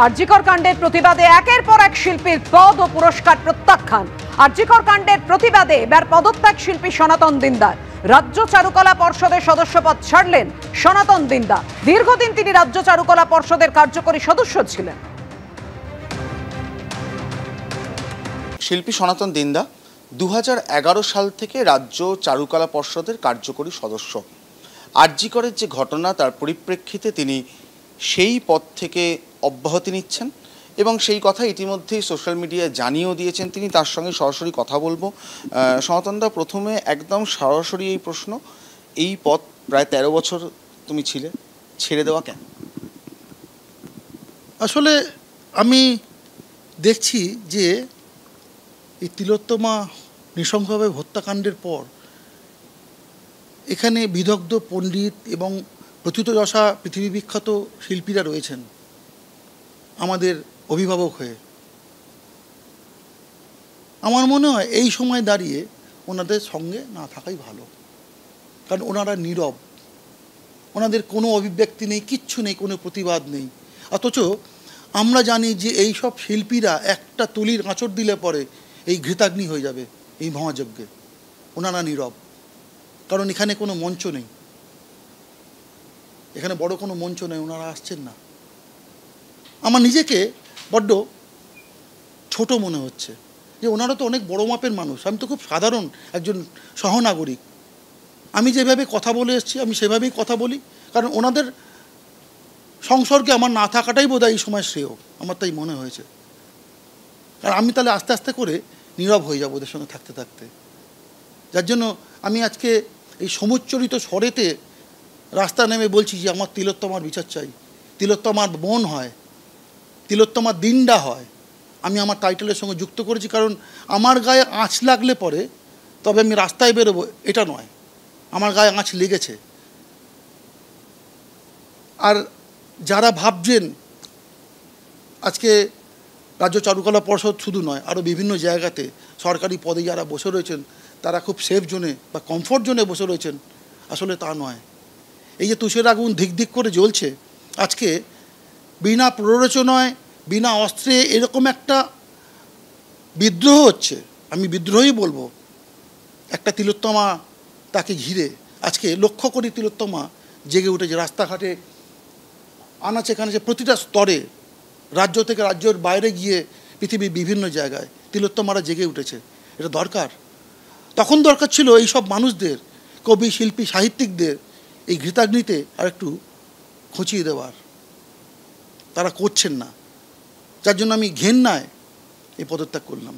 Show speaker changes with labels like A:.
A: আরজিকর কাণ্ডের প্রতিবাদে একের পর এক শিল্পীর পদ ও পুরস্কার প্রত্যাখ্যান। আরজিকর কাণ্ডের প্রতিবাদে এবার পদত্যাগ শিল্পী সনাতন দিন্দার। রাজ্য চারুকলা পর্ষদের সদস্যপদ ছাড়লেন সনাতন দিন্দা। দীর্ঘদিন তিনি রাজ্য চারুকলা পর্ষদের কার্যকরী সদস্য ছিলেন।
B: শিল্পী সনাতন দিন্দা 2011 সাল থেকে রাজ্য চারুকলা পর্ষদের কার্যকরী সদস্য। আরজিকরের যে ঘটনা তার পরিপ্রেক্ষিতে তিনি সেই পদ থেকে অব্যাহতি নিচ্ছেন এবং সেই কথা ইতিমধ্যেই সোশ্যাল মিডিয়ায় জানিয়েও দিয়েছেন তিনি। তার সঙ্গে সরাসরি কথা বলবো। সনাতনদা, প্রথমে একদম সরাসরি এই প্রশ্ন, এই পদ প্রায় 13 বছর তুমি ছিলে, ছেড়ে দেওয়া কেন?
C: আসলে আমি দেখছি যে এই তিলোত্তমা নৃশংসভাবে হত্যাকাণ্ডের পর এখানে বিদগ্ধ পণ্ডিত এবং প্রথিতযশা পৃথিবী বিখ্যাত শিল্পীরা রয়েছেন আমাদের অভিভাবক হয়ে। আমার মনে হয় এই সময় দাঁড়িয়ে ওনাদের সঙ্গে না থাকাই ভালো, কারণ ওনারা নীরব, ওনাদের কোনো অভিব্যক্তি নেই, কিচ্ছু নেই, কোনো প্রতিবাদ নেই। অথচ আমরা জানি যে এই সব শিল্পীরা একটা তুলির আঁচড় দিলে পরে এই ঘৃতাগ্নি হয়ে যাবে এই মহাযজ্ঞে। ওনারা নীরব, কারণ এখানে কোনো মঞ্চ নেই, এখানে বড় কোনো মঞ্চ নেই, ওনারা আসছেন না। আমার নিজেকে বড্ড ছোট মনে হচ্ছে যে ওনারা তো অনেক বড় মাপের মানুষ, আমি তো খুব সাধারণ একজন সহনাগরিক। আমি যেভাবে কথা বলে এসেছি আমি সেভাবেই কথা বলি, কারণ ওনাদের সংসর্গে আমার না থাকাটাই বোধহয় এই সময় শ্রেয়, আমার তাই মনে হয়েছে। আর আমি তাহলে আস্তে আস্তে করে নীরব হয়ে যাবো ওদের সঙ্গে থাকতে থাকতে। যার জন্য আমি আজকে এই সমুচ্চরিত স্বরেতে রাস্তা নেমে বলছি যে আমার তিলোত্তমার বিচার চাই, তিলোত্তমার বোন হয়, তিলোত্তমার দিন্ডা হয়। আমি আমার টাইটেলের সঙ্গে যুক্ত করেছি, কারণ আমার গায়ে আঁচ লাগলে পরে তবে আমি রাস্তায় বেরোবো এটা নয়, আমার গায়ে আঁচ লেগেছে। আর যারা ভাবছেন আজকে রাজ্য চারুকলা পর্ষদ শুধু নয়, আরও বিভিন্ন জায়গাতে সরকারি পদে যারা বসে রয়েছেন তারা খুব সেফ জোনে বা কমফোর্ট জোনে বসে রয়েছেন, আসলে তা নয়। এই যে তুষের আগুন ধিক ধিক করে জ্বলছে, আজকে বিনা প্ররোচনায় বিনা অস্ত্রে এরকম একটা বিদ্রোহ হচ্ছে, আমি বিদ্রোহই বলবো, একটা তিলোত্তমা তাকে ঘিরে। আজকে লক্ষ্য করি তিলোত্তমা জেগে উঠেছে রাস্তাঘাটে, আনাচে কানাচে, প্রতিটা স্তরে, রাজ্য থেকে রাজ্যের বাইরে গিয়ে পৃথিবীর বিভিন্ন জায়গায় তিলোত্তমারা জেগে উঠেছে। এটা দরকার। তখন দরকার ছিল এই সব মানুষদের, কবি, শিল্পী, সাহিত্যিকদের এই ঘৃতাগ্নিতে আর একটু খচিয়ে দেওয়ার। তারা করছেন না, যার জন্য আমি ঘেন্নায় এই পদত্যাগ করলাম।